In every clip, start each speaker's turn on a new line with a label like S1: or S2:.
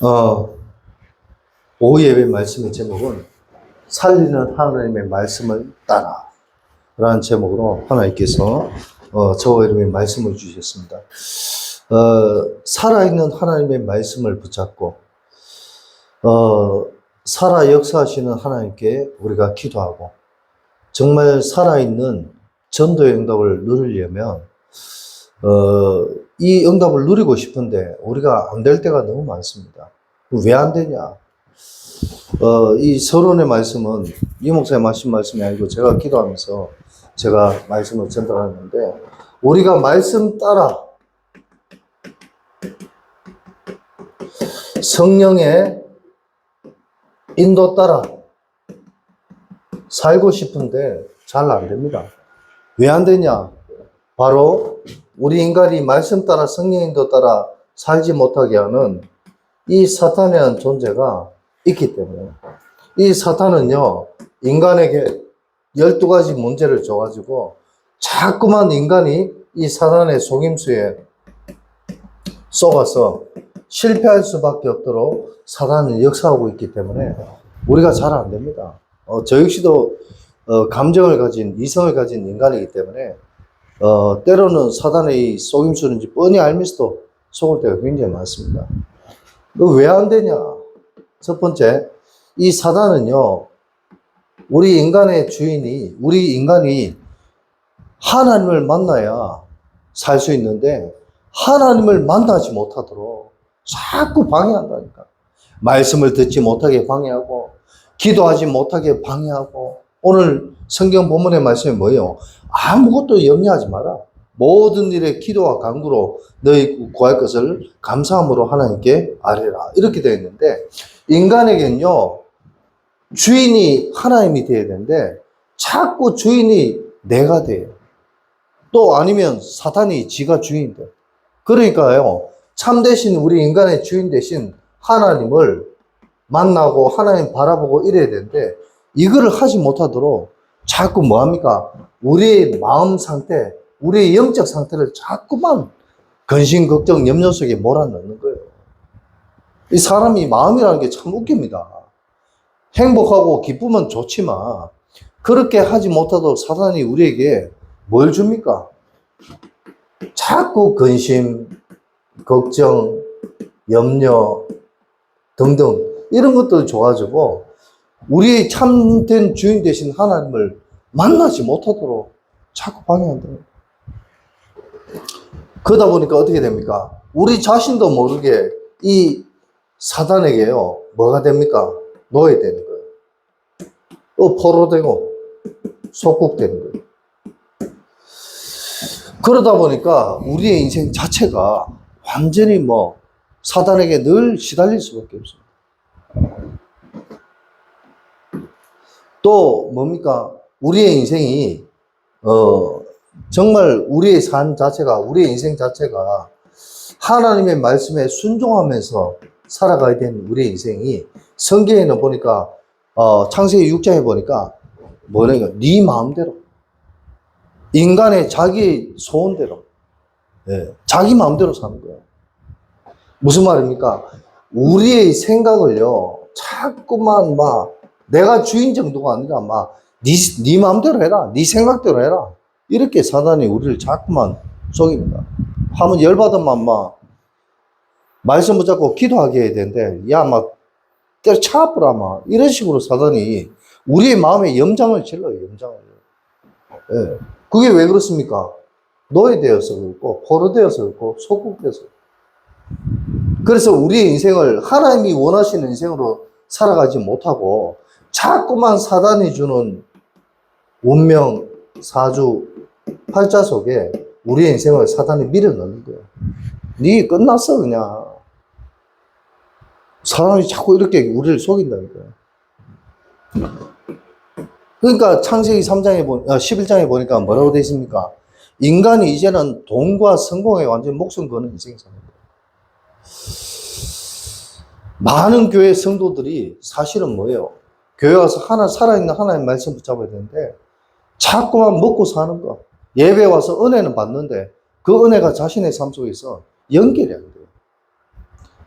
S1: 어, 오후 예배 말씀의 제목은 살리는 하나님의 말씀을 따라 라는 제목으로 하나님께서 저와 이름의 말씀을 주셨습니다. 살아있는 하나님의 말씀을 붙잡고 살아 역사하시는 하나님께 우리가 기도하고 정말 살아있는 전도의 응답을 누리려면 이 응답을 누리고 싶은데 우리가 안 될 때가 너무 많습니다. 왜 안 되냐? 이 서론의 말씀은 이 목사님 하신 말씀이 아니고 제가 기도하면서 제가 말씀을 전달하는데, 우리가 말씀 따라 성령의 인도 따라 살고 싶은데 잘 안 됩니다. 왜 안 되냐? 바로 우리 인간이 말씀 따라 성령 인도 따라 살지 못하게 하는 이 사탄이라는 존재가 있기 때문에, 이 사탄은요, 인간에게 12가지 문제를 줘가지고 자꾸만 인간이 이 사탄의 속임수에 속아서 실패할 수밖에 없도록 사탄은 역사하고 있기 때문에 우리가 잘 안 됩니다. 저 역시도 감정을 가진, 이성을 가진 인간이기 때문에 때로는 사탄의 속임수인지 뻔히 알면서도 속을 때가 굉장히 많습니다. 왜 안 되냐? 첫 번째, 이 사단은요, 우리 인간의 주인이, 우리 인간이 하나님을 만나야 살 수 있는데, 하나님을 만나지 못하도록 자꾸 방해한다니까. 말씀을 듣지 못하게 방해하고, 기도하지 못하게 방해하고, 오늘 성경 본문의 말씀이 뭐예요? 아무것도 염려하지 마라. 모든 일에 기도와 간구로 너희 구할 것을 감사함으로 하나님께 아뢰라. 이렇게 되어 있는데, 인간에겐요, 주인이 하나님이 되어야 되는데 자꾸 주인이 내가 돼요. 또 아니면 사탄이 지가 주인 돼. 그러니까요, 참되신 우리 인간의 주인 대신 하나님을 만나고 하나님 바라보고 이래야 되는데, 이거를 하지 못하도록 자꾸 뭐합니까? 우리의 마음 상태, 우리의 영적 상태를 자꾸만 근심, 걱정, 염려 속에 몰아넣는 거예요. 이 사람이 마음이라는 게 참 웃깁니다. 행복하고 기쁘면 좋지만 그렇게 하지 못하도록 사단이 우리에게 뭘 줍니까? 자꾸 근심, 걱정, 염려 등등 이런 것들 줘가지고 우리의 참된 주인 되신 하나님을 만나지 못하도록 자꾸 방해한다. 그러다 보니까 어떻게 됩니까? 우리 자신도 모르게 이 사단에게요, 뭐가 됩니까? 노예되는 거예요. 포로되고 속국되는 거예요. 그러다 보니까 우리의 인생 자체가 완전히 사단에게 늘 시달릴 수밖에 없습니다. 또 뭡니까? 우리의 인생이 정말 우리의 삶 자체가, 우리의 인생 자체가 하나님의 말씀에 순종하면서 살아가야 되는 우리의 인생이, 성경에는 보니까 창세기 6장에 보니까 뭐냐면 네 마음대로, 인간의 자기 소원대로, 자기 마음대로 사는 거예요. 무슨 말입니까? 우리의 생각을요, 자꾸만 내가 주인 정도가 아니라 네 마음대로 해라, 네 생각대로 해라, 이렇게 사단이 우리를 자꾸만 속입니다. 하면 열받으면 말씀 붙잡고 기도하게 해야 되는데, 때려쳐버라, 이런 식으로 사단이 우리의 마음에 염장을 질러요, 염장을. 예. 그게 왜 그렇습니까? 노예되어서 그렇고, 포로되어서 그렇고, 속국되어서. 그래서 우리의 인생을 하나님이 원하시는 인생으로 살아가지 못하고, 자꾸만 사단이 주는 운명, 사주, 팔자 속에 우리의 인생을 사단이 밀어넣는 거예요. 네 끝났어, 그냥. 사람이 자꾸 이렇게 우리를 속인다니까요. 그러니까 창세기 11장에 보니까 뭐라고 되어 있습니까? 인간이 이제는 돈과 성공에 완전 목숨 거는 인생이 삽니다. 많은 교회 성도들이 사실은 뭐예요? 교회 와서 살아있는 하나님 말씀 붙잡아야 되는데 자꾸만 먹고 사는 거. 예배 와서 은혜는 받는데 그 은혜가 자신의 삶 속에서 연결이 안 돼요.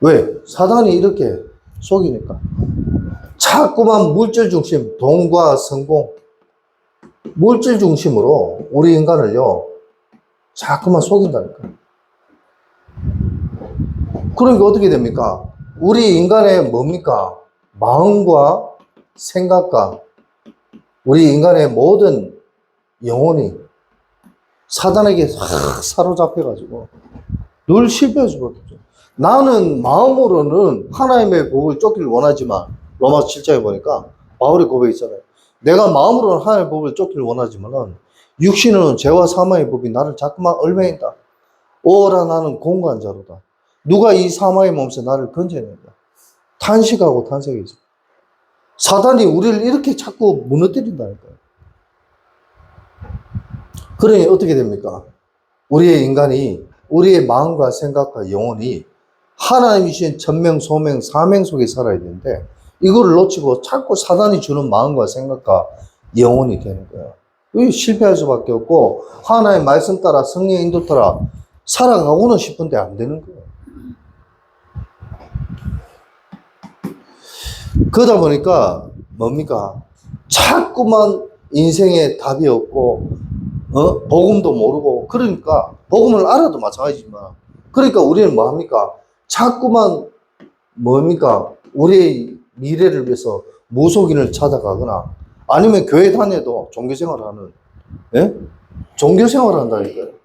S1: 왜? 사단이 이렇게 속이니까. 자꾸만 물질 중심, 돈과 성공, 물질 중심으로 우리 인간을요, 자꾸만 속인다니까. 그러니까 어떻게 됩니까? 우리 인간의 뭡니까? 마음과 생각과 우리 인간의 모든 영혼이 사단에게 싹 사로잡혀가지고 늘 실패할 수밖에 없죠. 나는 마음으로는 하나님의 법을 쫓기를 원하지만, 로마서 7장에 보니까 바울의 고백이 있잖아요. 내가 마음으로는 하나님의 법을 쫓기를 원하지만은 육신은 죄와 사망의 법이 나를 자꾸만 얽매인다. 오라 나는 공고한 자로다. 누가 이 사망의 몸에서 나를 건져낸다. 탄식하고 탄식이죠. 사단이 우리를 이렇게 자꾸 무너뜨린다니까요. 그러니 어떻게 됩니까? 우리의 인간이, 우리의 마음과 생각과 영혼이 하나님이 주신 천명, 소명, 사명 속에 살아야 되는데 이거를 놓치고 자꾸 사단이 주는 마음과 생각과 영혼이 되는 거예요. 이게 실패할 수밖에 없고 하나님의 말씀 따라 성령의 인도 따라 살아가고는 싶은데 안 되는 거예요. 그러다 보니까 뭡니까? 자꾸만 인생에 답이 없고 복음도 모르고 그러니까 복음을 알아도 마찬가지지만 그러니까 우리는 뭐합니까? 자꾸만 뭡니까? 우리의 미래를 위해서 무속인을 찾아가거나 아니면 교회 다녀도 종교생활하는 종교생활을 한다니까요.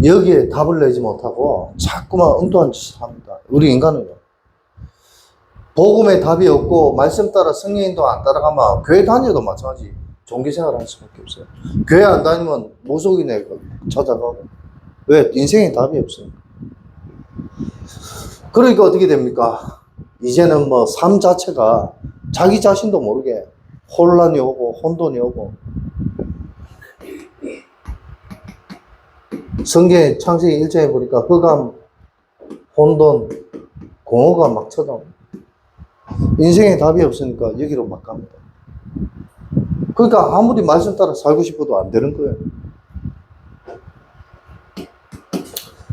S1: 여기에 답을 내지 못하고 자꾸만 엉뚱한 짓을 합니다. 우리 인간은요. 복음에 답이 없고 말씀 따라 성령인도 안 따라가면 교회 다녀도 마찬가지 종교생활 할 수밖에 없어요. 교회 안 다니면 무속인에 찾아가고. 왜? 인생에 답이 없으니까. 그러니까 어떻게 됩니까? 이제는 뭐 삶 자체가 자기 자신도 모르게 혼란이 오고 혼돈이 오고 성경의 창세기 1장에 보니까 흑암, 혼돈, 공허가 막 쳐다옵니다. 인생에 답이 없으니까 여기로 막 갑니다. 그러니까 아무리 말씀 따라 살고 싶어도 안 되는 거예요.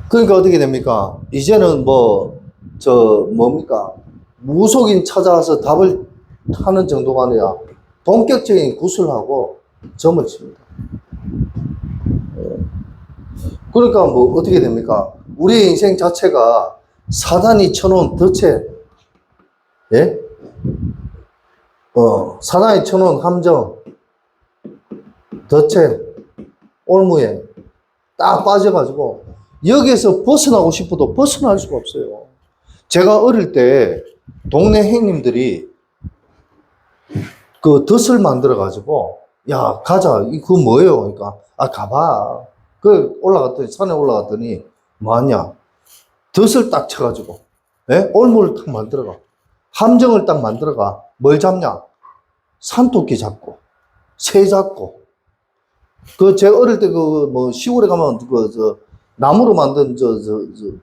S1: 그러니까 어떻게 됩니까? 이제는 뭡니까? 무속인 찾아와서 답을 하는 정도가 아니라 본격적인 구술하고 점을 칩니다. 그러니까 어떻게 됩니까? 우리의 인생 자체가 사단이 쳐놓은 덫에, 사단이 쳐놓은 함정, 덫에, 올무에 딱 빠져가지고 여기에서 벗어나고 싶어도 벗어날 수가 없어요. 제가 어릴 때 동네 형님들이 그 덫을 만들어가지고 야 가자 그거 뭐예요? 그러니까 가봐. 산에 올라갔더니 뭐하냐? 덫을 딱 쳐가지고 올무를 딱 만들어가. 함정을 딱 만들어가. 뭘 잡냐? 산토끼 잡고 새 잡고 제가 어릴 때 시골에 가면 나무로 만든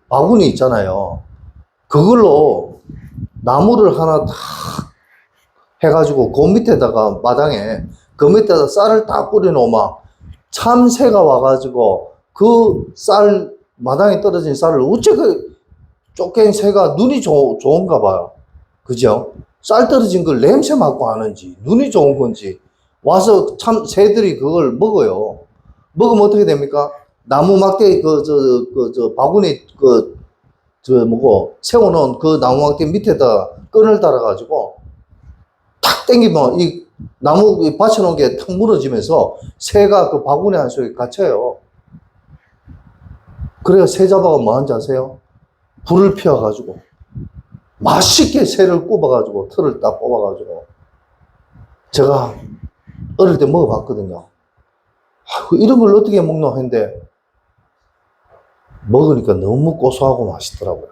S1: 바구니 있잖아요. 그걸로 나무를 하나 딱 해가지고 그 밑에다가 마당에 그 밑에다 쌀을 딱 뿌려놓으면 참새가 와가지고 그 마당에 떨어진 쌀을 어째 쫓긴 새가 눈이 좋은가 봐요. 그죠? 쌀 떨어진 걸 냄새 맡고 하는지 눈이 좋은 건지 와서 새들이 그걸 먹어요. 먹으면 어떻게 됩니까? 나무 막대 바구니 세워놓은 그 나무 막대 밑에다 끈을 달아가지고 탁 당기면 이 나무 받쳐놓은 게 탁 무너지면서 새가 그 바구니 안 속에 갇혀요. 그래야 새 잡아가 뭐 하는지 아세요? 불을 피워가지고 맛있게 새를 굽어가지고 털을 딱 뽑아가지고 제가 어릴 때 먹어봤거든요. 이런 걸 어떻게 먹노 했는데 먹으니까 너무 고소하고 맛있더라고요.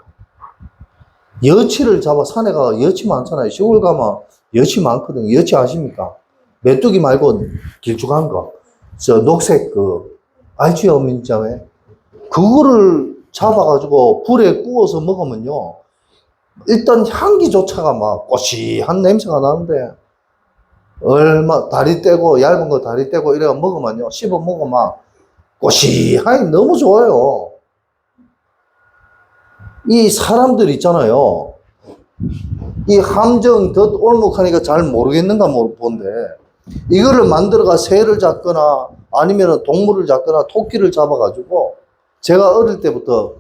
S1: 여치를 잡아 산에 가 여치 많잖아요. 시골 가면 여치 많거든요. 여치 아십니까? 메뚜기 말고 길쭉한 거. 녹색 알지요, 민자매? 그거를 잡아가지고 불에 구워서 먹으면요. 일단 향기조차가 막 꼬시한 냄새가 나는데 다리 떼고 얇은 거 다리 떼고 이래가 먹으면요. 씹어 먹으면 꼬시하니 너무 좋아요. 이 사람들 있잖아요. 이 함정 덧올목하니까 잘 모르겠는가 본데, 이거를 만들어가 새를 잡거나 아니면 동물을 잡거나 토끼를 잡아가지고, 제가 어릴 때부터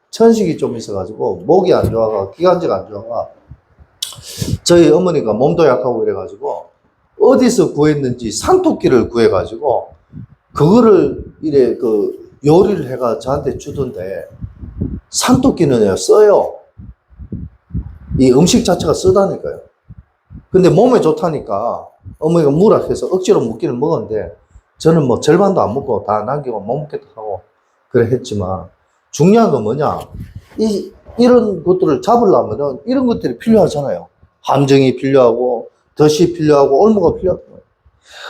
S1: 천식이 좀 있어가지고 목이 안 좋아가 기관지가 안 좋아가 저희 어머니가 몸도 약하고 이래가지고 어디서 구했는지 산토끼를 구해가지고 그거를 이래 그 요리를 해가 저한테 주던데, 산토끼는요 써요. 이 음식 자체가 쓰다니까요. 근데 몸에 좋다니까 어머니가 무라 해서 억지로 먹기는 먹었는데, 저는 뭐 절반도 안 먹고 다 남기고 못 먹겠다 하고 그래 했지만, 중요한 건 뭐냐, 이런 것들을 잡으려면은 이런 것들이 필요하잖아요. 함정이 필요하고 덫이 필요하고 올무가 필요하고.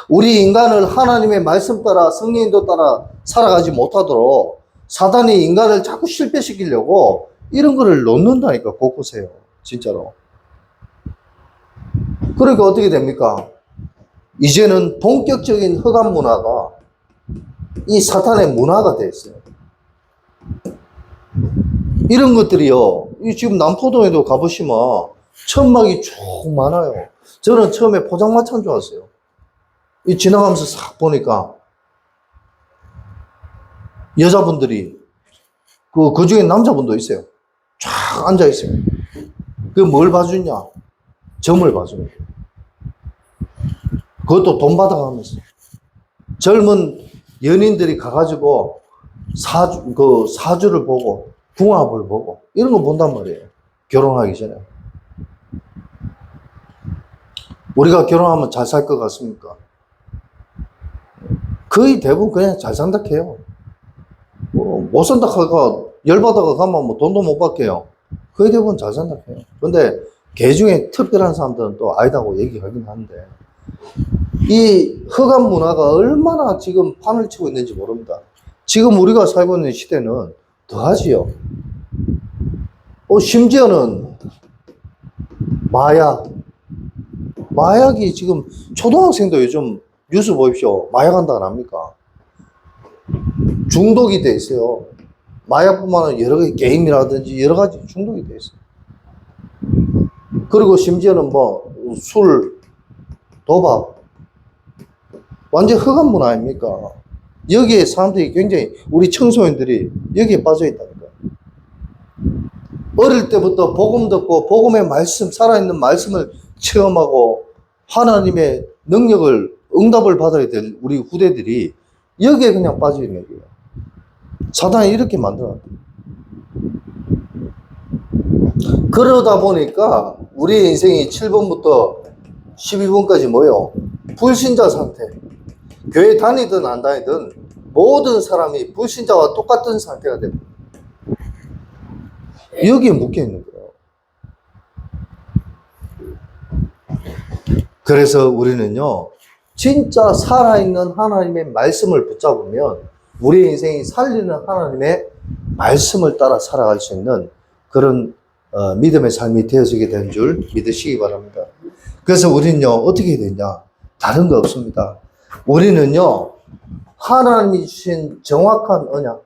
S1: 우리 인간을 하나님의 말씀 따라 성령인도 따라 살아가지 못하도록 사단이 인간을 자꾸 실패시키려고 이런 거를 놓는다니까, 곳곳에요. 진짜로. 그러니까 어떻게 됩니까? 이제는 본격적인 흑암 문화가 이 사탄의 문화가 됐어요. 이런 것들이요, 이 지금 남포동에도 가보시면 천막이 쭉 많아요. 저는 처음에 포장마차인 줄 알았어요. 이 지나가면서 싹 보니까 여자분들이 그 중에 남자분도 있어요. 쫙 앉아 있어요. 그 뭘 봐주냐? 점을 봐줍니다. 그것도 돈 받아가면서. 젊은 연인들이 가가지고 사주를 보고 궁합을 보고 이런 거 본단 말이에요. 결혼하기 전에. 우리가 결혼하면 잘 살 것 같습니까? 거의 대부분 그냥 잘 산다 해요. 못 산다 하가 열받아가 가면 뭐 돈도 못 받게요. 거의 대부분 잘 산다 해요. 근데 개 중에 특별한 사람들은 또 아니다고 얘기하긴 한데, 이 흑암 문화가 얼마나 지금 판을 치고 있는지 모릅니다. 지금 우리가 살고 있는 시대는 더하지요. 심지어는 마약이 지금 초등학생도 요즘 뉴스 보십시오. 마약한다 안 합니까? 중독이 돼 있어요. 마약뿐만 아니라 여러 가지 게임이라든지 여러 가지 중독이 돼 있어요. 그리고 심지어는 뭐 술, 도박, 완전 흑암 문화 아닙니까? 여기에 사람들이 굉장히, 우리 청소년들이 여기에 빠져 있다니까. 어릴 때부터 복음 듣고 복음의 말씀, 살아있는 말씀을 체험하고 하나님의 능력을, 응답을 받아야 될 우리 후대들이 여기에 그냥 빠져 있는 거예요. 사단이 이렇게 만들어놨다. 그러다 보니까 우리 인생이 7번부터 12번까지 뭐예요? 불신자 상태. 교회 다니든 안 다니든 모든 사람이 불신자와 똑같은 상태가 됩니다. 여기에 묶여 있는 거예요. 그래서 우리는요, 진짜 살아있는 하나님의 말씀을 붙잡으면 우리 인생이 살리는 하나님의 말씀을 따라 살아갈 수 있는 그런 믿음의 삶이 되어지게 된 줄 믿으시기 바랍니다. 그래서 우리는요, 어떻게 해야 되냐? 다른 거 없습니다. 우리는요, 하나님이 주신 정확한 언약,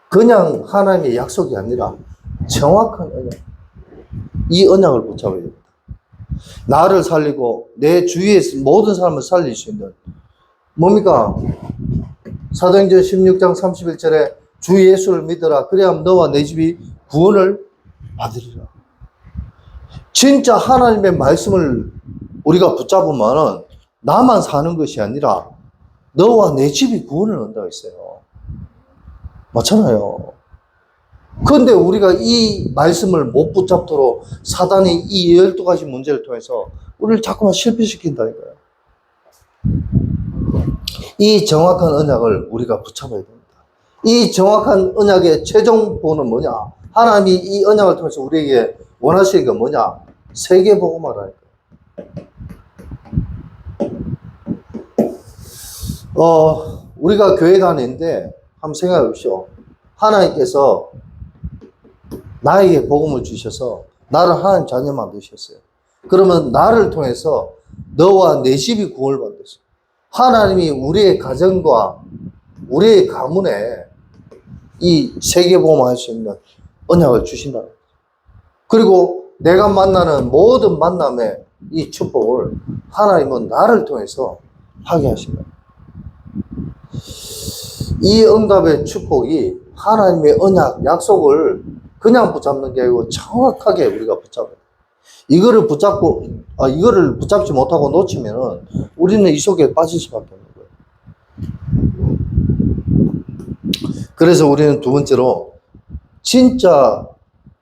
S1: 그냥 하나님의 약속이 아니라 정확한 언약, 이 언약을 붙잡아야 됩니다. 나를 살리고 내 주위의 모든 사람을 살릴 수 있는, 뭡니까? 사도행전 16장 31절에 주 예수를 믿어라. 그래야 너와 내 집이 구원을 받으리라. 진짜 하나님의 말씀을 우리가 붙잡으면 나만 사는 것이 아니라 너와 내 집이 구원을 얻는다고 했어요. 맞잖아요. 그런데 우리가 이 말씀을 못 붙잡도록 사단이 이 12가지 문제를 통해서 우리를 자꾸만 실패시킨다니까요. 이 정확한 언약을 우리가 붙잡아야 됩니다. 이 정확한 언약의 최종본은 뭐냐? 하나님이 이 언약을 통해서 우리에게 원하시는 게 뭐냐? 세계복음화라니까요. 우리가 교회 다니는데 한번 생각해 보십시오. 하나님께서 나에게 복음을 주셔서 나를 하나님 자녀 만드셨어요. 그러면 나를 통해서 너와 내 집이 구원을 받았어요. 하나님이 우리의 가정과 우리의 가문에 이 세계보험할 수 있는 언약을 주신다. 그리고 내가 만나는 모든 만남의 이 축복을 하나님은 나를 통해서 하게 하신다. 이 응답의 축복이 하나님의 언약, 약속을 그냥 붙잡는 게 아니고 정확하게 우리가 붙잡아요. 이거를 붙잡지 못하고 놓치면은 우리는 이 속에 빠질 수밖에 없는 거예요. 그래서 우리는 두 번째로 진짜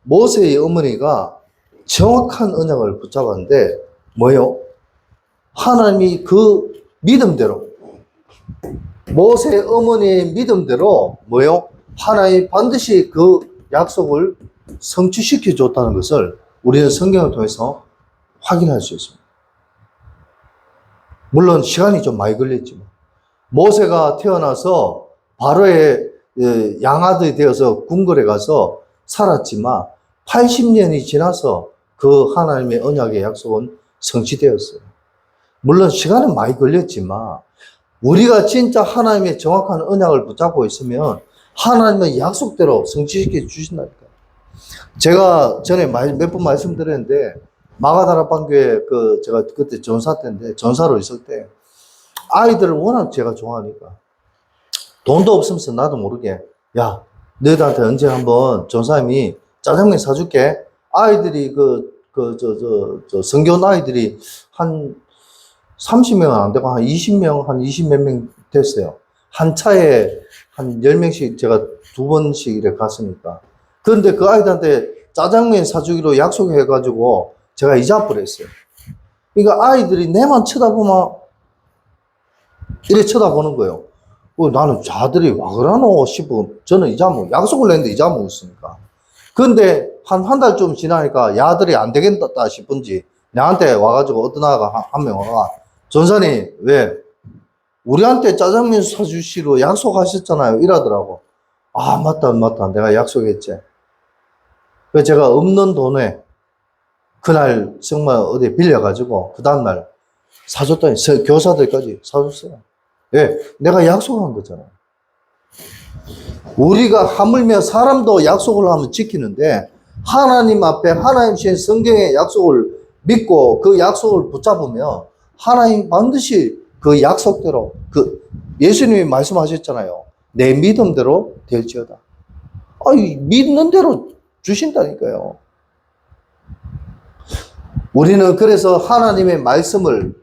S1: 모세의 어머니가 정확한 언약을 붙잡았는데 뭐예요? 하나님이 그 믿음대로 모세의 어머니의 믿음대로 뭐예요? 하나님이 반드시 그 약속을 성취시켜 줬다는 것을 우리는 성경을 통해서 확인할 수 있습니다. 물론 시간이 좀 많이 걸렸지만 모세가 태어나서 바로의 양아들이 되어서 궁궐에 가서 살았지만 80년이 지나서 그 하나님의 언약의 약속은 성취되었어요. 물론 시간은 많이 걸렸지만 우리가 진짜 하나님의 정확한 언약을 붙잡고 있으면 하나님의 약속대로 성취시켜 주신다니까요. 제가 전에 몇 번 말씀드렸는데 마가다락방교회 제가 그때 전사 때인데 전사로 있을 때 아이들을 워낙 제가 좋아하니까 돈도 없으면서 나도 모르게 야 너희들한테 언제 한번 전사님이 짜장면 사줄게. 아이들이 성교원 아이들이 한 30명은 안 되고 한 20명, 한 20 몇 명 됐어요. 한 차에 한 10명씩 제가 2번씩 이렇게 갔으니까. 그런데 그 아이들한테 짜장면 사주기로 약속해가지고 제가 이자를 했어요. 그러니까 아이들이 내만 쳐다보면 이래 쳐다보는 거예요. 나는 자들이 와 그러노 싶어. 저는 약속을 했는데 이자 먹었으니까. 그런데 한 달 좀 지나니까 야들이 안 되겠다 싶은지 나한테 와가지고 어떤 아가 한 명 와가 전사님 왜 우리한테 짜장면 사주시로 약속하셨잖아요 이러더라고. 아 맞다 내가 약속했지. 그래서 제가 없는 돈에 그날 정말 어디 빌려가지고 그 다음날 사줬더니 교사들까지 사줬어요. 왜? 내가 약속한 거잖아요. 우리가 하물며 사람도 약속을 하면 지키는데 하나님 앞에 하나님 주신 성경의 약속을 믿고 그 약속을 붙잡으면 하나님 반드시 그 약속대로 예수님이 말씀하셨잖아요. 내 믿음대로 될지어다. 믿는 대로 주신다니까요. 우리는 그래서 하나님의 말씀을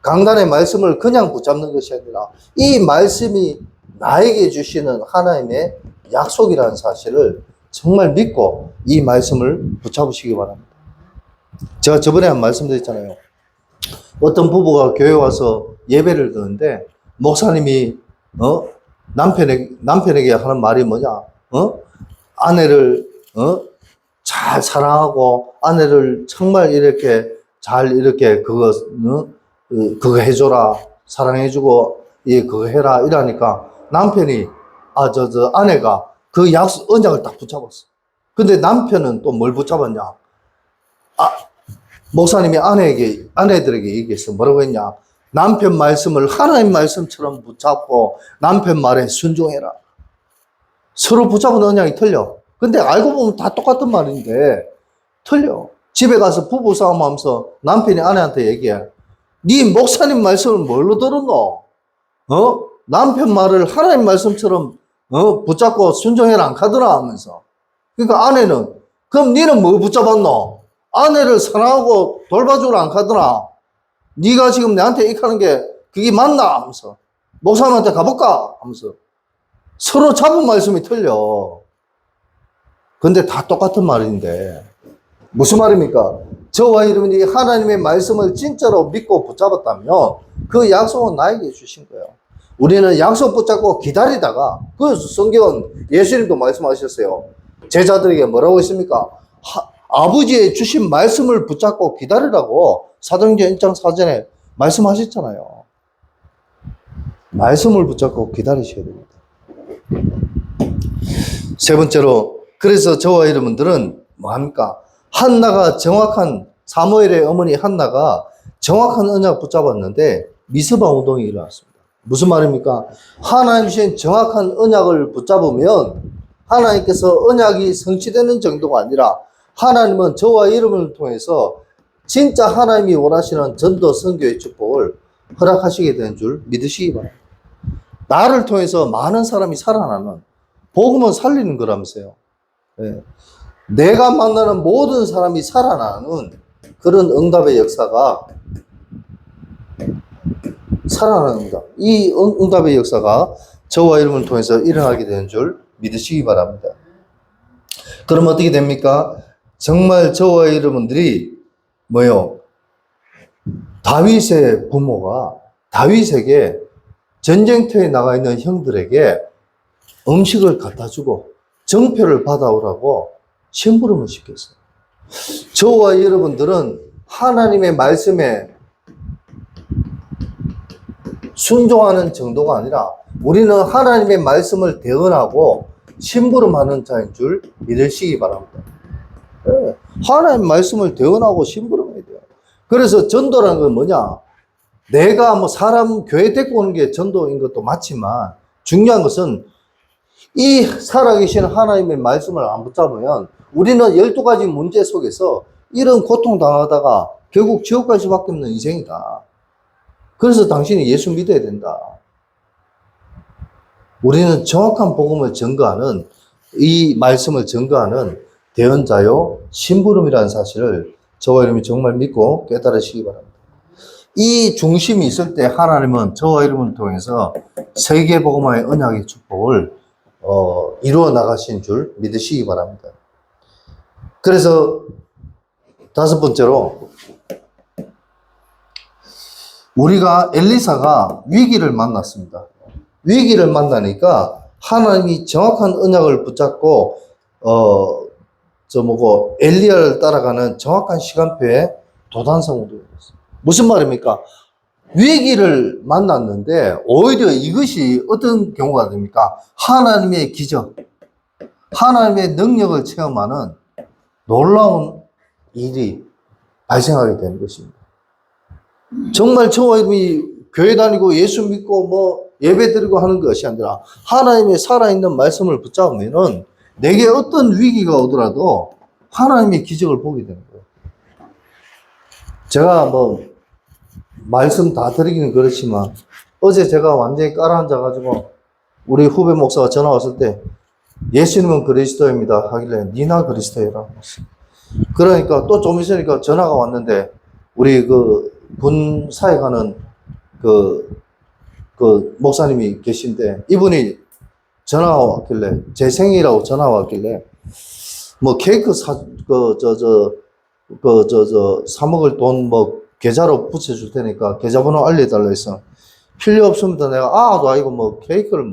S1: 강단의 말씀을 그냥 붙잡는 것이 아니라 이 말씀이 나에게 주시는 하나님의 약속이라는 사실을 정말 믿고 이 말씀을 붙잡으시기 바랍니다. 제가 저번에 한 말씀 드렸잖아요. 어떤 부부가 교회 와서 예배를 드는데 목사님이 남편에게 하는 말이 뭐냐? 아내를 잘 사랑하고 아내를 정말 이렇게 잘 이렇게 그거 해줘라 사랑해주고 그거 해라 이러니까 남편이 아내가 그 언약을 딱 붙잡았어. 근데 남편은 또 뭘 붙잡았냐? 목사님이 아내들에게 얘기했어. 뭐라고 했냐? 남편 말씀을 하나님 말씀처럼 붙잡고 남편 말에 순종해라. 서로 붙잡은 언약이 틀려. 근데 알고 보면 다 똑같은 말인데 틀려. 집에 가서 부부싸움 하면서 남편이 아내한테 얘기해. 네 목사님 말씀을 뭘로 들었노? 남편 말을 하나님 말씀처럼 붙잡고 순종해라 안 가더라 하면서. 그러니까 아내는 그럼 니는 뭐 붙잡았노? 아내를 사랑하고 돌봐주라 안 가더라. 네가 지금 내한테 이렇게 게 그게 맞나 하면서 목사님한테 가볼까 하면서 서로 잡은 말씀이 틀려. 근데 다 똑같은 말인데 무슨 말입니까? 저와 여러분이 하나님의 말씀을 진짜로 믿고 붙잡았다면 그 약속은 나에게 주신 거예요. 우리는 약속 붙잡고 기다리다가 그래서 성경은 예수님도 말씀하셨어요. 제자들에게 뭐라고 했습니까? 아버지의 주신 말씀을 붙잡고 기다리라고 사도행전 1장 4절에 말씀하셨잖아요. 말씀을 붙잡고 기다리셔야 됩니다. 세 번째로 그래서 저와 여러분들은 뭐합니까? 사무엘의 어머니 한나가 정확한 언약 붙잡았는데 미스바 운동이 일어났습니다. 무슨 말입니까? 하나님 주신 정확한 언약을 붙잡으면 하나님께서 언약이 성취되는 정도가 아니라 하나님은 저와 여러분을 통해서 진짜 하나님이 원하시는 전도 선교의 축복을 허락하시게 되는 줄 믿으시기 바랍니다. 나를 통해서 많은 사람이 살아나는, 복음은 살리는 거라면서요. 예. 내가 만나는 모든 사람이 살아나는 그런 응답의 역사가 살아납니다. 이 응답의 역사가 저와 여러분을 통해서 일어나게 되는 줄 믿으시기 바랍니다. 그럼 어떻게 됩니까? 정말 저와 여러분들이 뭐요? 다윗의 부모가 다윗에게 전쟁터에 나가 있는 형들에게 음식을 갖다 주고 정표를 받아오라고 심부름을 시켰어요. 저와 여러분들은 하나님의 말씀에 순종하는 정도가 아니라 우리는 하나님의 말씀을 대언하고 심부름하는 자인 줄 믿으시기 바랍니다. 네. 하나님의 말씀을 대언하고 심부름해야 돼요. 그래서 전도라는 건 뭐냐? 내가 뭐 사람 교회 데리고 오는 게 전도인 것도 맞지만 중요한 것은 이 살아계신 하나님의 말씀을 안 붙잡으면 우리는 12가지 문제 속에서 이런 고통 당하다가 결국 지옥 갈 수밖에 없는 인생이다. 그래서 당신이 예수 믿어야 된다. 우리는 정확한 복음을 증거하는, 이 말씀을 증거하는 대언자요 심부름이라는 사실을 저와 여러분이 정말 믿고 깨달으시기 바랍니다. 이 중심이 있을 때 하나님은 저와 여러분을 통해서 세계 복음화의 언약의 축복을 이루어 나가신 줄 믿으시기 바랍니다. 그래서 다섯 번째로 우리가 엘리사가 위기를 만났습니다. 위기를 만나니까 하나님이 정확한 언약을 붙잡고 엘리야를 따라가는 정확한 시간표에 도단성으로 되었어요. 무슨 말입니까? 위기를 만났는데 오히려 이것이 어떤 경우가 됩니까? 하나님의 기적, 하나님의 능력을 체험하는 놀라운 일이 발생하게 되는 것입니다. 정말 저와 여러분이 교회 다니고 예수 믿고 뭐 예배 드리고 하는 것이 아니라 하나님의 살아있는 말씀을 붙잡으면은 내게 어떤 위기가 오더라도 하나님의 기적을 보게 되는 거예요. 제가 뭐 말씀 다 드리기는 그렇지만 어제 제가 완전히 깔아앉아가지고 우리 후배 목사가 전화 왔을 때 예수님은 그리스도입니다 하길래 니나 그리스도이라고 했어요. 그러니까 또 좀 있으니까 전화가 왔는데 우리 군 사역하는 목사님이 계신데 이분이 전화가 왔길래 제 생일이라고 전화가 왔길래 뭐 케이크 사 먹을 돈 뭐 계좌로 붙여줄 테니까 계좌번호 알려달라 해서 필요 없습니다. 내가 아이고 뭐 케이크를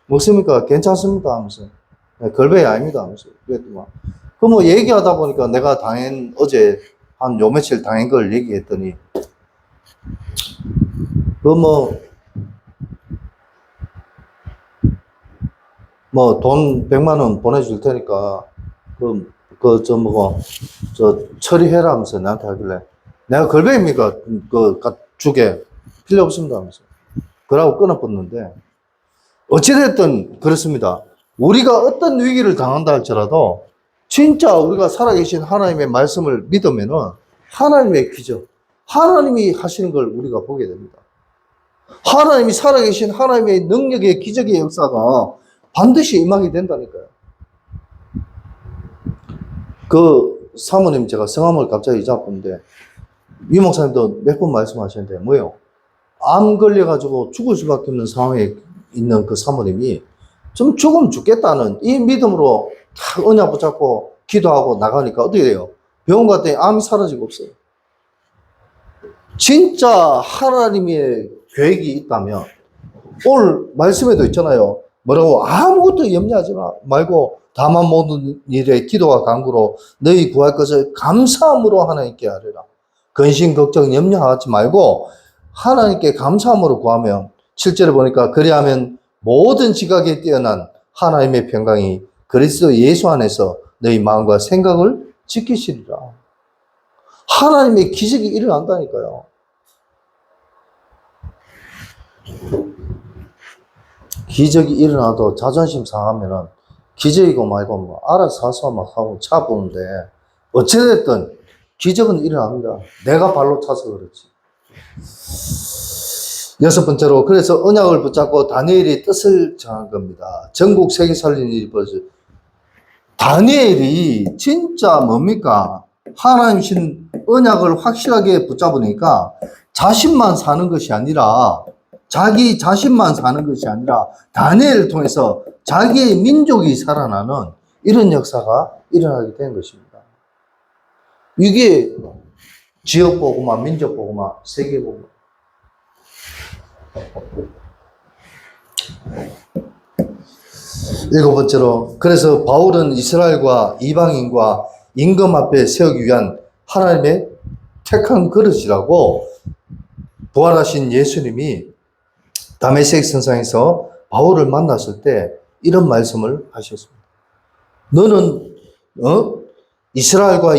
S1: 먹습니까? 괜찮습니다 하면서 걸베이 아닙니다 하면서 그랬더만 그 뭐 얘기하다 보니까 내가 어제 한 요 며칠 당한 걸 얘기했더니 돈 100만 원 보내줄 테니까 처리해라 하면서 나한테 하길래 내가 걸베입니까? 주게 필요 없습니다 하면서 그러고 끊어버렸는데 어찌됐든 그렇습니다. 우리가 어떤 위기를 당한다 할지라도 진짜 우리가 살아계신 하나님의 말씀을 믿으면은 하나님의 기적, 하나님이 하시는 걸 우리가 보게 됩니다. 하나님이 살아계신 하나님의 능력의 기적의 역사가 반드시 임하게 된다니까요. 그 사모님 제가 성함을 갑자기 잊어버렸는데 유 목사님도 몇 번 말씀하셨는데 뭐요? 암 걸려가지고 죽을 수밖에 없는 상황에 있는 그 사모님이 좀 죽으면 죽겠다는 이 믿음으로 탁 언약 붙잡고 기도하고 나가니까 어떻게 돼요? 병원 갔더니 암이 사라지고 없어요. 진짜 하나님의 계획이 있다면 오늘 말씀에도 있잖아요. 뭐라고 아무것도 염려하지 말고 다만 모든 일에 기도와 간구로 너희 구할 것을 감사함으로 하나님께 아뢰라. 근심 걱정 염려하지 말고 하나님께 감사함으로 구하면 실제로 보니까 그리하면 모든 지각에 뛰어난 하나님의 평강이 그리스도 예수 안에서 너희 마음과 생각을 지키시리라. 하나님의 기적이 일어난다니까요. 기적이 일어나도 자존심 상하면은 기적이고 말고 뭐 알아서 하소 막 하고 차 보는데 어찌됐든 기적은 일어납니다. 내가 발로 차서 그렇지. 여섯 번째로, 그래서 언약을 붙잡고 다니엘이 뜻을 정한 겁니다. 전국 세계 살리는 일이 벌어져. 다니엘이 진짜 뭡니까? 하나님 신 언약을 확실하게 붙잡으니까 자신만 사는 것이 아니라, 자기 자신만 사는 것이 아니라 다니엘을 통해서 자기의 민족이 살아나는 이런 역사가 일어나게 된 것입니다. 이게 지역 보고마, 민족 보고마, 세계 보고마. 일곱 번째로, 그래서 바울은 이스라엘과 이방인과 임금 앞에 세우기 위한 하나님의 택한 그릇이라고 부활하신 예수님이 다메섹 선상에서 바울을 만났을 때 이런 말씀을 하셨습니다. 너는 이스라엘과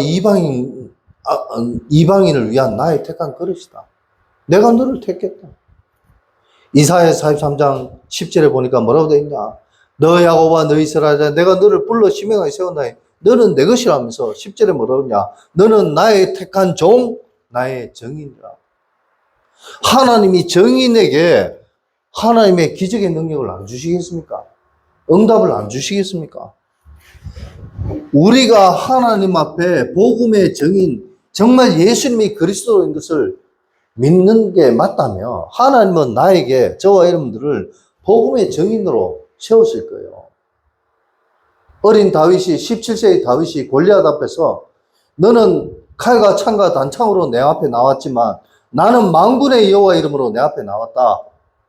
S1: 이방인을 위한 나의 택한 그릇이다. 내가 너를 택했다. 이사야 43장 10절에 보니까 뭐라고 되어 있냐? 너 야곱아, 너 이스라엘아, 내가 너를 불러 시명하게 세웠나니 너는 내 것이라면서 10절에 뭐라고 하냐? 너는 나의 택한 종, 나의 정인이라. 하나님이 정인에게 하나님의 기적의 능력을 안 주시겠습니까? 응답을 안 주시겠습니까? 우리가 하나님 앞에 복음의 정인, 정말 예수님이 그리스도인 것을 믿는 게 맞다면 하나님은 나에게, 저와 여러분들을 복음의 정인으로 세우실 거예요. 어린 다윗이, 17세의 다윗이 골리앗 앞에서 너는 칼과 창과 단창으로 내 앞에 나왔지만 나는 만군의 여호와 이름으로 내 앞에 나왔다.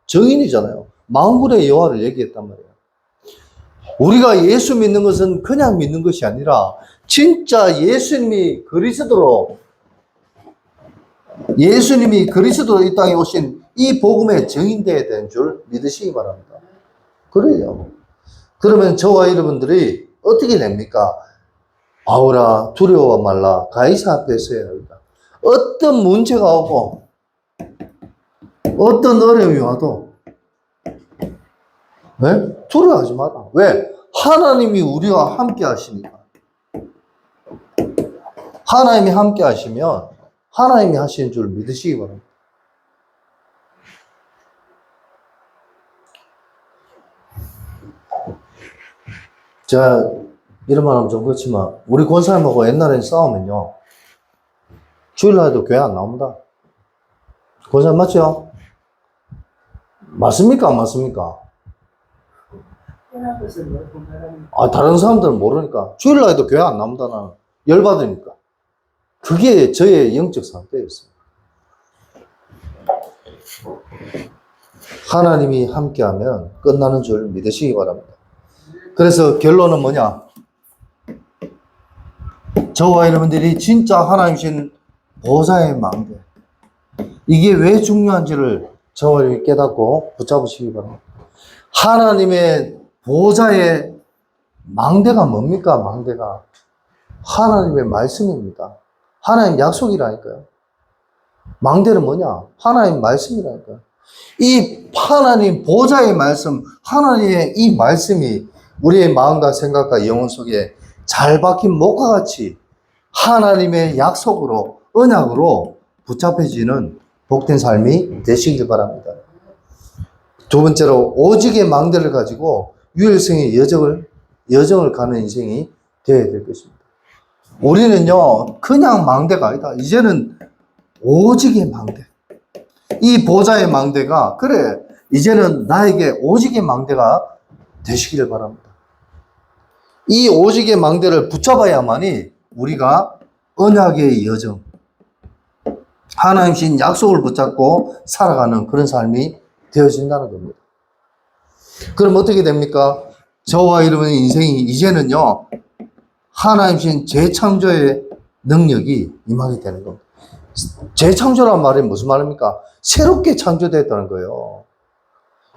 S1: 정인이잖아요. 만군의 여호와를 얘기했단 말이에요. 우리가 예수 믿는 것은 그냥 믿는 것이 아니라 진짜 예수님이 그리스도로 이 땅에 오신 이 복음의 정인되어야 되는 줄 믿으시기 바랍니다. 그래요. 그러면 저와 여러분들이 어떻게 됩니까? 바울아, 두려워 말라. 가이사 앞에 서야 합니다. 어떤 문제가 오고 어떤 어려움이 와도 두려워하지 마라. 왜? 하나님이 우리와 함께 하시니까. 하나님이 함께 하시면 하나님이 하시는 줄 믿으시기 바랍니다. 제가 이런 말 하면 좀 그렇지만 우리 권사님하고 옛날에 싸우면요, 주일날에도 교회 안 나옵니다. 권사님 맞죠? 맞습니까? 안 맞습니까? 다른 사람들은 모르니까. 주일날에도 교회 안 나옵니다. 나는 열받으니까. 그게 저의 영적 상태였습니다. 하나님이 함께하면 끝나는 줄 믿으시기 바랍니다. 그래서 결론은 뭐냐? 저와 여러분들이 진짜 하나님이신 보좌의 망대, 이게 왜 중요한지를 저와 여러분이 깨닫고 붙잡으시기 바랍니다. 하나님의 보좌의 망대가 뭡니까? 망대가 하나님의 말씀입니다. 하나님 약속이라니까요. 망대는 뭐냐? 하나님 말씀이라니까요. 이 하나님 보좌의 말씀, 하나님의 이 말씀이 우리의 마음과 생각과 영혼 속에 잘 박힌 목과 같이 하나님의 약속으로, 언약으로 붙잡혀지는 복된 삶이 되시길 바랍니다. 두 번째로, 오직의 망대를 가지고 유일성의 여정을 가는 인생이 되어야 될 것입니다. 우리는요, 그냥 망대가 아니다. 이제는 오직의 망대. 이 보좌의 망대가, 그래, 이제는 나에게 오직의 망대가 되시기를 바랍니다. 이 오직의 망대를 붙잡아야만이 우리가 언약의 여정, 하나님신 약속을 붙잡고 살아가는 그런 삶이 되어진다는 겁니다. 그럼 어떻게 됩니까? 저와 여러분의 인생이 이제는요, 하나님신 재창조의 능력이 임하게 되는 겁니다. 재창조란 말이 무슨 말입니까? 새롭게 창조됐다는 거예요.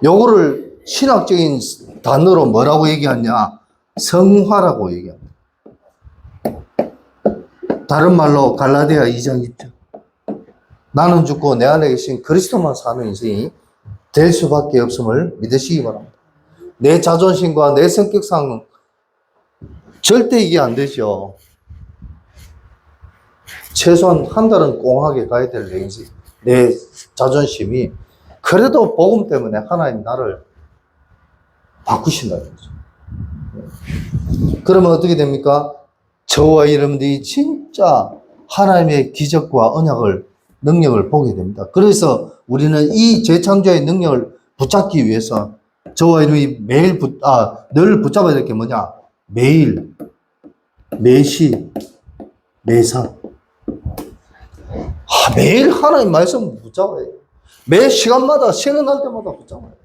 S1: 요거를 신학적인 단어로 뭐라고 얘기하냐? 성화라고 얘기합니다. 다른 말로 갈라디아 2장 2절. 나는 죽고 내 안에 계신 그리스도만 사는 인생이 될 수밖에 없음을 믿으시기 바랍니다. 내 자존심과 내 성격상 절대 이게 안 되죠. 최소한 한 달은 꽁하게 가야 될 내 자존심이 그래도 복음 때문에 하나님 나를 바꾸신다는 거죠. 그러면 어떻게 됩니까? 저와 여러분들이 진짜 하나님의 기적과 언약을, 능력을 보게 됩니다. 그래서 우리는 이 재창조의 능력을 붙잡기 위해서 저와 여러분이 늘 붙잡아야 될 게 뭐냐? 매일, 매시, 매사. 매일 하나님 말씀을 붙잡아야 돼요. 매 시간마다, 쉬는 날 때마다 붙잡아야 돼요.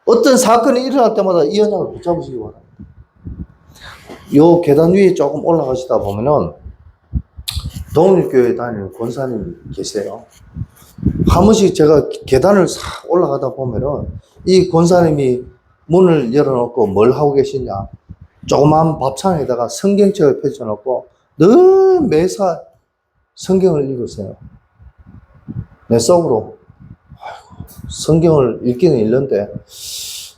S1: 어떤 사건이 일어날 때마다 이 언약을 붙잡으시기 바랍니다. 요 계단 위에 조금 올라가시다 보면은 동일교회 다니는 권사님이 계세요. 한 번씩 제가 계단을 싹 올라가다 보면은 이 권사님이 문을 열어놓고 뭘 하고 계시냐? 조그만 밥상에다가 성경책을 펼쳐놓고 늘 매사 성경을 읽으세요. 내 속으로 성경을 읽기는 읽는데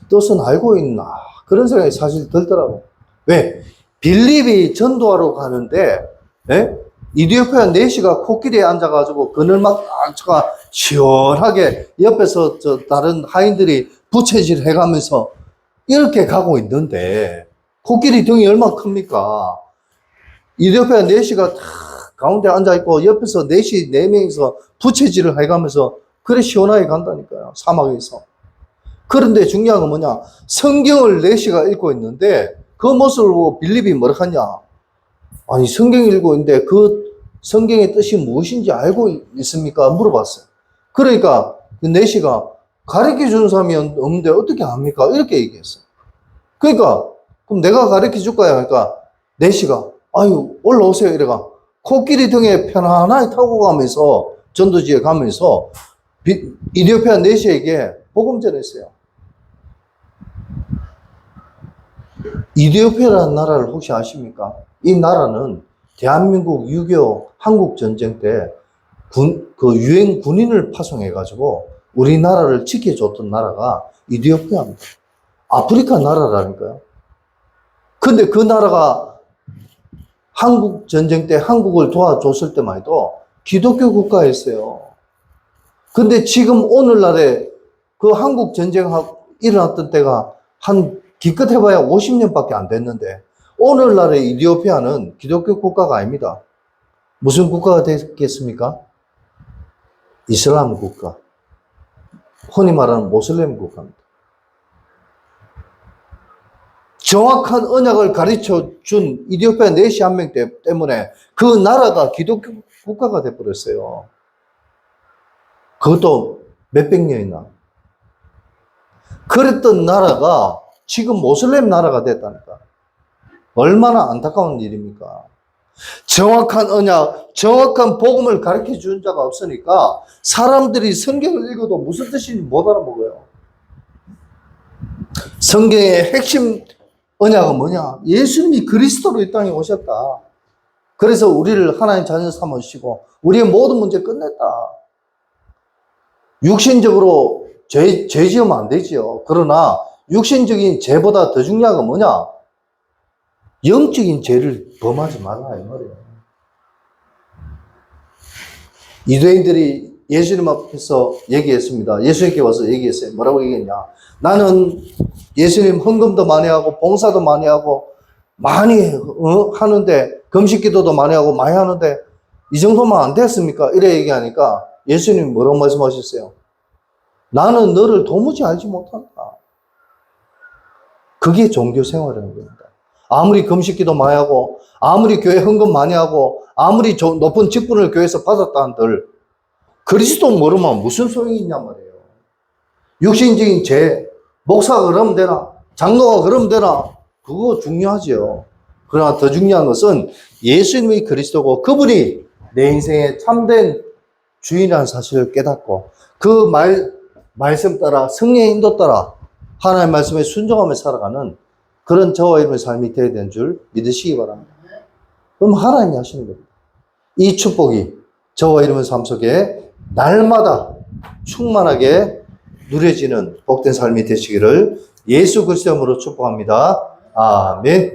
S1: 뜻은 알고 있나? 그런 생각이 사실 들더라고. 왜? 빌립이 전도하러 가는데 이디오피아 내시가 코끼리에 앉아가지고 그늘막 딱 시원하게 옆에서 다른 하인들이 부채질 해가면서 이렇게 가고 있는데 코끼리 등이 얼마나 큽니까? 이디오피아 내시가 딱 가운데 앉아있고 옆에서 넷이 4명이서 부채질을 해가면서 그래 시원하게 간다니까요. 사막에서. 그런데 중요한 건 뭐냐? 성경을 넷이가 읽고 있는데 그 모습을 보고 빌립이 뭐라 하냐? 아니 성경 읽고 있는데 그 성경의 뜻이 무엇인지 알고 있습니까? 물어봤어요. 그러니까 그 넷이가 가르쳐 주는 사람이 없는데 어떻게 합니까? 이렇게 얘기했어요. 그러니까 그럼 내가 가르쳐 줄까요? 그러니까 넷이가 아유 올라오세요 이래가 코끼리 등에 편안하게 타고 가면서 전도지에 가면서 이디오피아 내시에게 복음 전했어요. 이디오피아라는 나라를 혹시 아십니까? 이 나라는 대한민국 6.25 한국전쟁 때 유엔 군인을 파송해가지고 우리나라를 지켜줬던 나라가 이디오피아입니다. 아프리카 나라라니까요. 근데 그 나라가 한국전쟁 때 한국을 도와줬을 때만 해도 기독교 국가였어요. 근데 지금 오늘날에 그 한국전쟁 일어났던 때가 기껏 해봐야 50년밖에 안 됐는데 오늘날의 이디오피아는 기독교 국가가 아닙니다. 무슨 국가가 됐겠습니까? 이슬람 국가. 흔히 말하는 모슬렘 국가입니다. 정확한 언약을 가르쳐 준 이디오피아 내시 한 명 때문에 그 나라가 기독교 국가가 돼버렸어요. 그것도 몇백 년이나. 그랬던 나라가 지금 모슬렘 나라가 됐다니까. 얼마나 안타까운 일입니까? 정확한 언약, 정확한 복음을 가르쳐 준 자가 없으니까 사람들이 성경을 읽어도 무슨 뜻인지 못 알아먹어요. 성경의 핵심 언약은 뭐냐? 예수님이 그리스도로 이 땅에 오셨다. 그래서 우리를 하나님 자녀 삼으시고 우리의 모든 문제 끝냈다. 육신적으로 죄 지으면 안 되지요. 그러나 육신적인 죄보다 더 중요한 건 뭐냐? 영적인 죄를 범하지 말라 이 말이에요. 유대인들이 예수님 앞에서 얘기했습니다. 예수님께 와서 얘기했어요. 뭐라고 얘기했냐? 나는 예수님 헌금도 많이 하고 봉사도 많이 하고 많이 하는데 금식기도도 많이 하고 많이 하는데 이 정도만 안 됐습니까? 이래 얘기하니까 예수님이 뭐라고 말씀하셨어요? 나는 너를 도무지 알지 못한다. 그게 종교 생활이라는 겁니다. 아무리 금식기도 많이 하고 아무리 교회 헌금 많이 하고 아무리 높은 직분을 교회에서 받았다 한들 그리스도 모르면 무슨 소용이 있냔 말이에요. 육신적인 죄, 목사가 그러면 되나? 장로가 그러면 되나? 그거 중요하죠. 그러나 더 중요한 것은 예수님이 그리스도고 그분이 내 인생의 참된 주인이라는 사실을 깨닫고 그 말씀 따라 성령의 인도 따라 하나님의 말씀에 순종하며 살아가는 그런 저와 여러분의 삶이 되어야 되는 줄 믿으시기 바랍니다. 그럼 하나님이 하시는 겁니다. 이 축복이 저와 여러분의 삶 속에 날마다 충만하게 누려지는 복된 삶이 되시기를 예수 그리스도의 이름으로 축복합니다. 아멘.